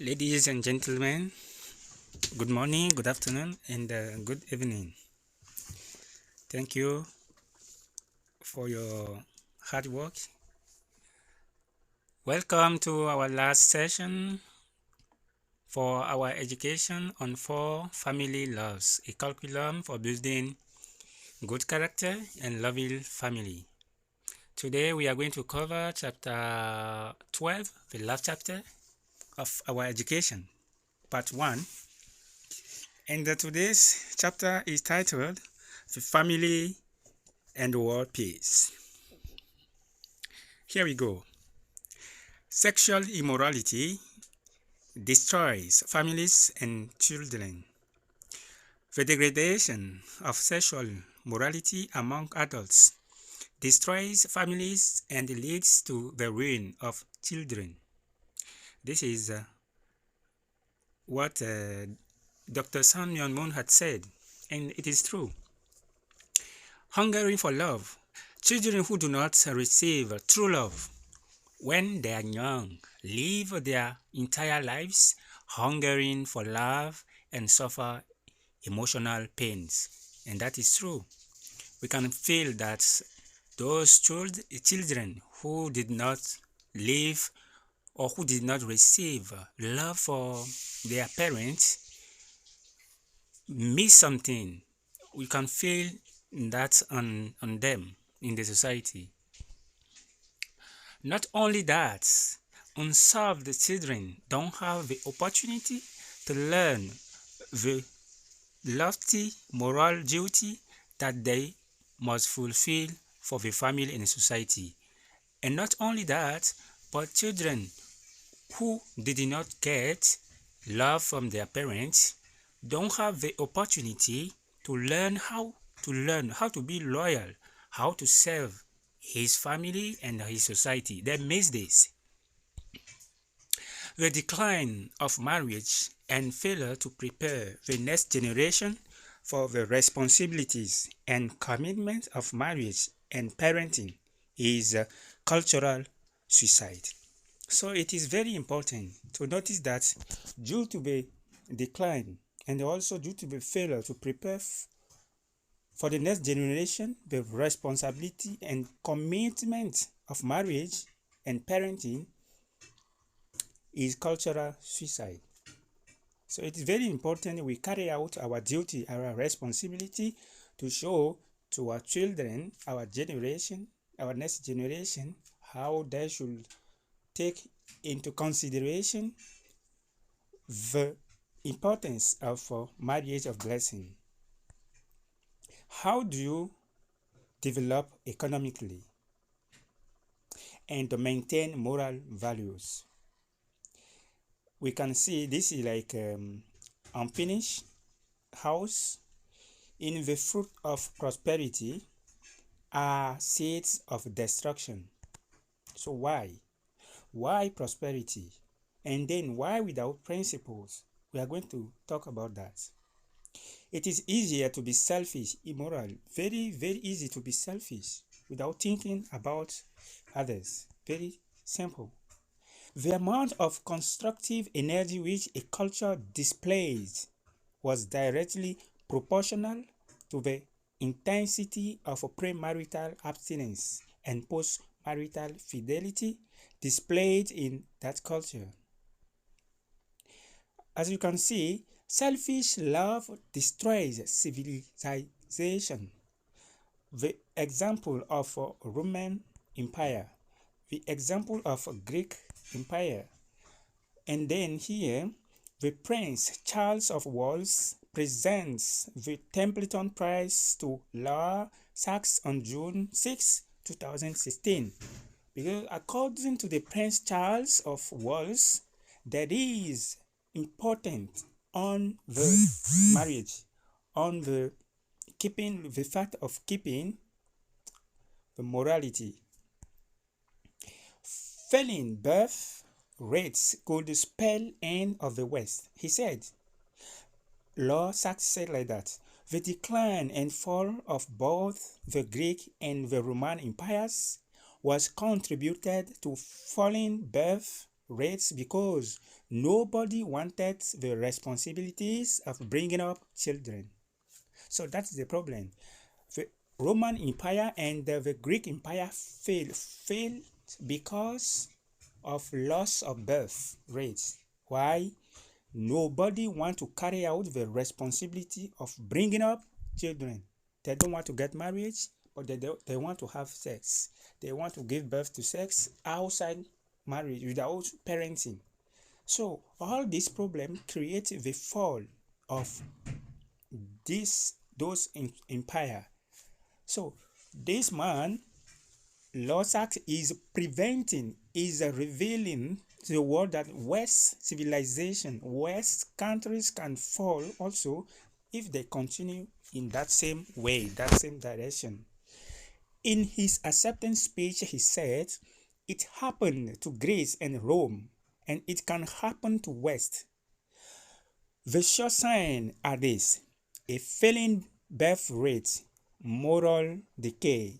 Ladies and gentlemen, good morning, good afternoon, and good evening. Thank you for your hard work. Welcome to our last session for our education on four family loves, a curriculum for building good character and loving family. Today we are going to cover chapter 12, the last chapter of our education, part 1. And today's chapter is titled The Family and World Peace. Here we go. Sexual immorality destroys families and children. The degradation of sexual morality among adults destroys families and leads to the ruin of children. This is what Dr. Sun Myung Moon had said, and it is true. Hungering for love. Children who do not receive true love when they are young live their entire lives hungering for love and suffer emotional pains. And that is true. We can feel that those children who did not live or who did not receive love for their parents miss something. We can feel that on them in the society. Not only that, unserved children don't have the opportunity to learn the lofty moral duty that they must fulfill for the family and society. And not only that, but children who did not get love from their parents don't have the opportunity to learn how to be loyal, how to serve his family and his society. They miss this. The decline of marriage and failure to prepare the next generation for the responsibilities and commitment of marriage and parenting is cultural suicide. So it is very important to notice that due to the decline and also due to the failure to prepare for the next generation, the responsibility and commitment of marriage and parenting is cultural suicide. So it is very important we carry out our duty, our responsibility to show to our children, our generation, our next generation, how they should take into consideration the importance of marriage of blessing. How do you develop economically and to maintain moral values? We can see this is like unfinished house. In the fruit of prosperity are seeds of destruction. So why? Why prosperity? And then why without principles? We are going to talk about that. It is easier to be selfish, immoral, very, very easy to be selfish without thinking about others. Very simple. The amount of constructive energy which a culture displays was directly proportional to the intensity of premarital abstinence and post-marital fidelity displayed in that culture. As you can see, selfish love destroys civilization. The example of Roman Empire, the example of Greek Empire, and then here the Prince Charles of Wales presents the Templeton Prize to Laura Sachs on June 6, 2016. Because according to the Prince Charles of Wales, there is important on the marriage, on the fact of keeping the morality. Failing birth rates could spell end of the West. He said, Law Sachs said like that. The decline and fall of both the Greek and the Roman empires was contributed to falling birth rates because Nobody wanted the responsibilities of bringing up children. So that's the problem. The Roman Empire and the Greek Empire failed because of loss of birth rates. Why? Nobody want to carry out the responsibility of bringing up children. They don't want to get married, but they want to have sex. They want to give birth to sex outside marriage without parenting. So all these problems create the fall of those empire. So this man, Lossac, is revealing to the world that West civilization, West countries can fall also if they continue in that same way, that same direction. In his acceptance speech, he said, "It happened to Greece and Rome, and it can happen to West. The sure signs are this: a failing birth rate, moral decay,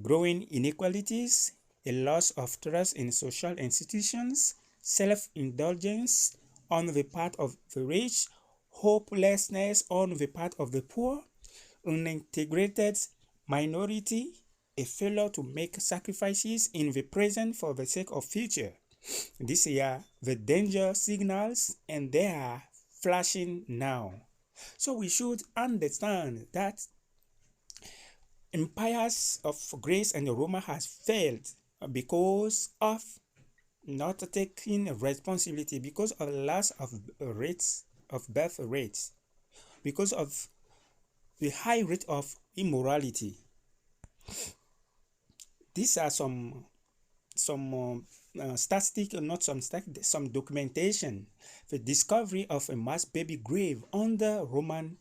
growing inequalities, a loss of trust in social institutions, self-indulgence on the part of the rich, hopelessness on the part of the poor, unintegrated minority, a failure to make sacrifices in the present for the sake of future. These are the danger signals, and they are flashing now." So we should understand that empires of Greece and Rome has failed because of not taking responsibility, because of loss of rates of birth rates, because of the high rate of immorality. These are some statistic, not some documentation. The discovery of a mass baby grave under Roman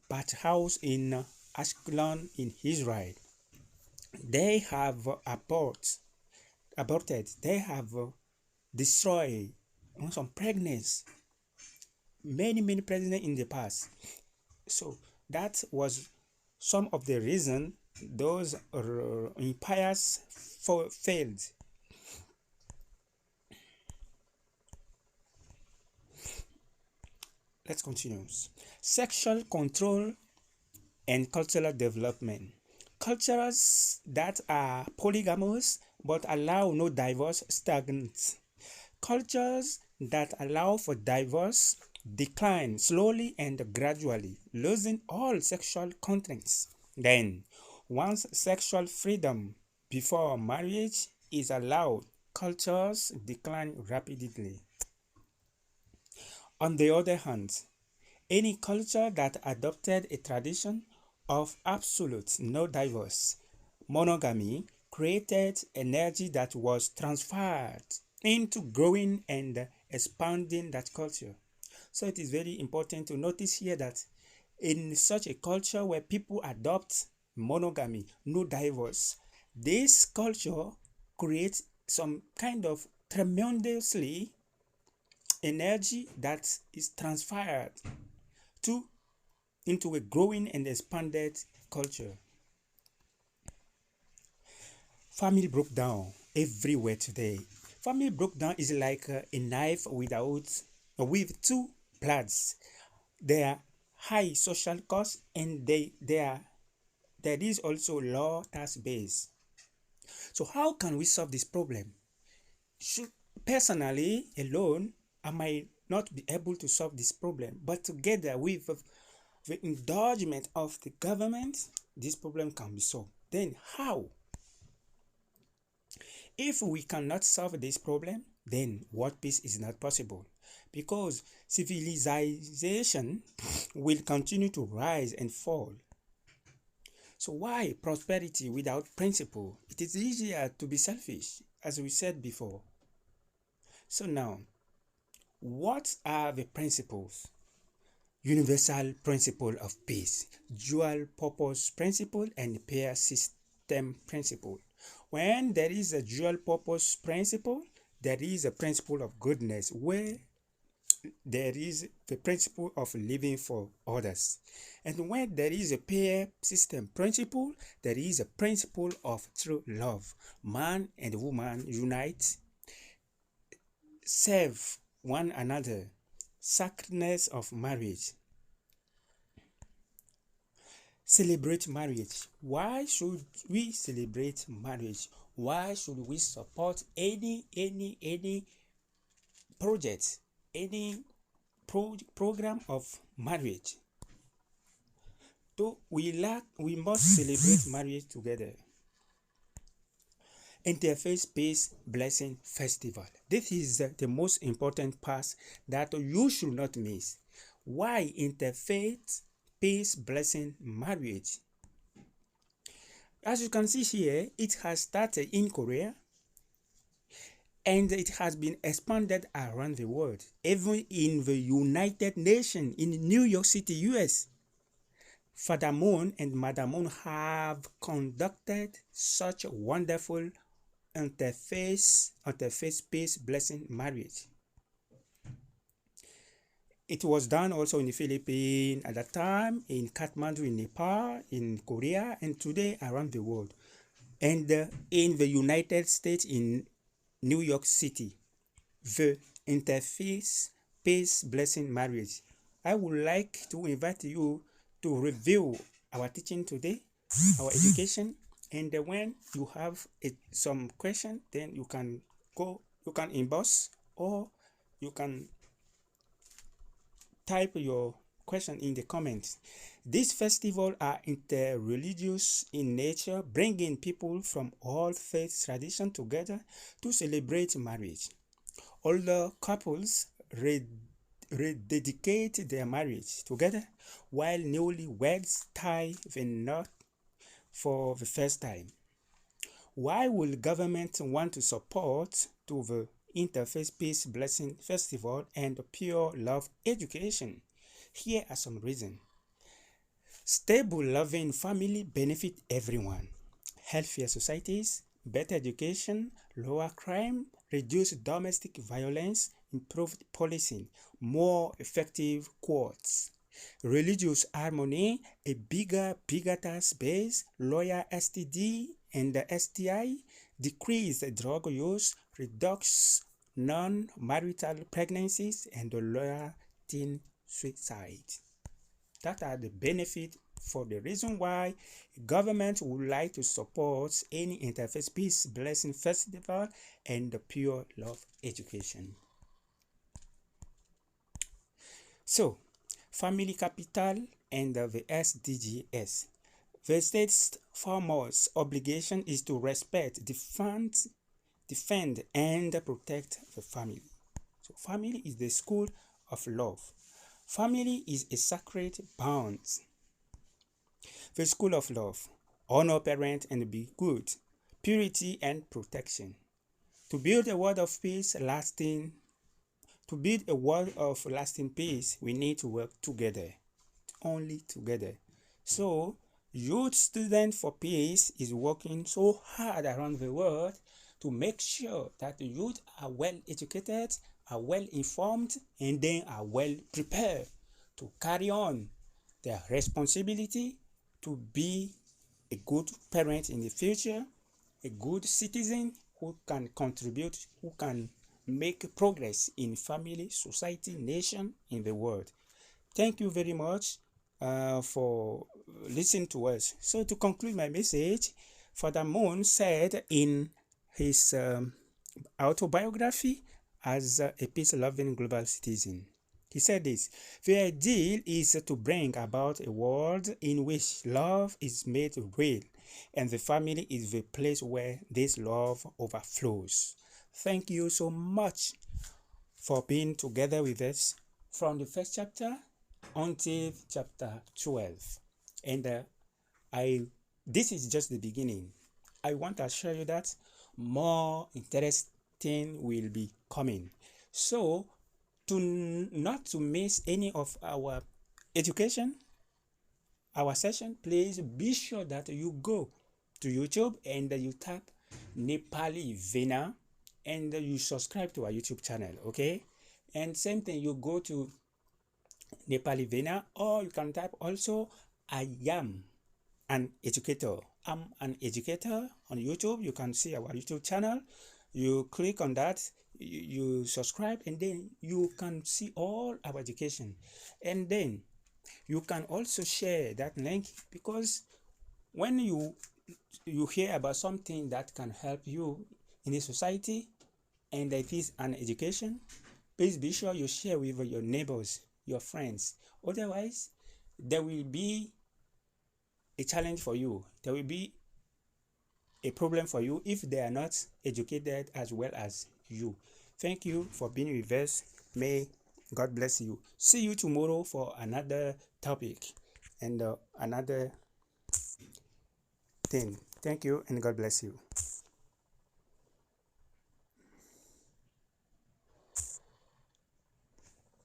bathhouse in Ashkelon in Israel. They have aborted. They have destroyed some pregnancies, many pregnant in the past. So that was some of the reason those empires failed. Let's continue. Sexual control and cultural development. Cultures that are polygamous but allow no divorce stagnate. Cultures that allow for divorce decline slowly and gradually, losing all sexual contents. Then, once sexual freedom before marriage is allowed, cultures decline rapidly. On the other hand, any culture that adopted a tradition of absolute no divorce monogamy created energy that was transferred into growing and expanding that culture. So it is very important to notice here that in such a culture where people adopt monogamy, no divorce, this culture creates some kind of tremendously energy that is transferred into a growing and expanded culture. Family broke down everywhere today. Family broke down is like a knife with two blades. There are high social costs, and there is also low tax base. So how can we solve this problem? Personally, alone, I might not be able to solve this problem, but together with the endorsement of the government, this problem can be solved. Then how? If we cannot solve this problem, then world peace is not possible, because civilization will continue to rise and fall. So why prosperity without principle? It is easier to be selfish, as we said before. So now, what are the principles? Universal principle of peace, dual purpose principle, and pair system principle. When there is a dual purpose principle, there is a principle of goodness, where there is the principle of living for others. And when there is a pair system principle, there is a principle of true love. Man and woman unite, serve one another. Sacredness of marriage. Celebrate marriage. Why should we celebrate marriage? Why should we support any project, any program of marriage? So we must celebrate marriage together. Interfaith Peace Blessing Festival. This is the most important part that you should not miss. Why Interfaith Peace Blessing Marriage? As you can see here, it has started in Korea and it has been expanded around the world, even in the United Nations in New York City, US. Father Moon and Mother Moon have conducted such wonderful interfaith peace blessing marriage. It was done also in the Philippines at that time, in Kathmandu, in Nepal, in Korea, and today around the world. And in the United States, in New York City, the interfaith peace blessing marriage. I would like to invite you to review our teaching today, our education, and when you have some question, then you can inbox or you can type your question in the comments. These festivals are interreligious in nature, bringing people from all faith traditions together to celebrate marriage. Older couples rededicate their marriage together, while newlyweds tie the knot for the first time. Why will government want to support to the Interfaith Peace Blessing Festival and Pure Love Education? Here are some reasons. Stable, loving family benefit everyone. Healthier societies, better education, lower crime, reduced domestic violence, improved policing, more effective courts. Religious harmony, a bigger tax base, lower STD and STI, decrease drug use, reduce non-marital pregnancies, and lower teen suicide. That are the benefits for the reason why government would like to support any Interfaith Peace Blessing Festival and the Pure Love Education. So, family capital and the SDGs. The state's foremost obligation is to respect, defend, and protect the family. So, family is the school of love. Family is a sacred bond. The school of love. Honor parents and be good. Purity and protection. To build a world of peace lasting peace, we need to work together. Only together. So, Youth Student for Peace is working so hard around the world to make sure that the youth are well educated, are well informed, and then are well prepared to carry on their responsibility to be a good parent in the future, a good citizen who can contribute, who can make progress in family, society, nation, in the world. Thank you very much for listening to us. So to conclude my message, Father Moon said in his autobiography as a peace-loving global citizen, he said this: the ideal is to bring about a world in which love is made real, and the family is the place where this love overflows. Thank you so much for being together with us from the first chapter until chapter 12. And this is just the beginning. I want to assure you that more interesting will be coming. So, not to miss any of our education, our session, please be sure that you go to YouTube and you tap Nepali Vena and you subscribe to our YouTube channel, okay? And same thing, you go to Nepali Vena, or you can type also I am an educator. I'm an educator on YouTube. You can see our YouTube channel. You click on that, you subscribe, and then you can see all our education. And then you can also share that link, because when you hear about something that can help you in the society, and it is an education, please be sure you share with your neighbors, your friends. Otherwise, there will be a challenge for you. There will be a problem for you if they are not educated as well as you. Thank you for being with us. May God bless you. See you tomorrow for another topic and another thing. Thank you, and God bless you.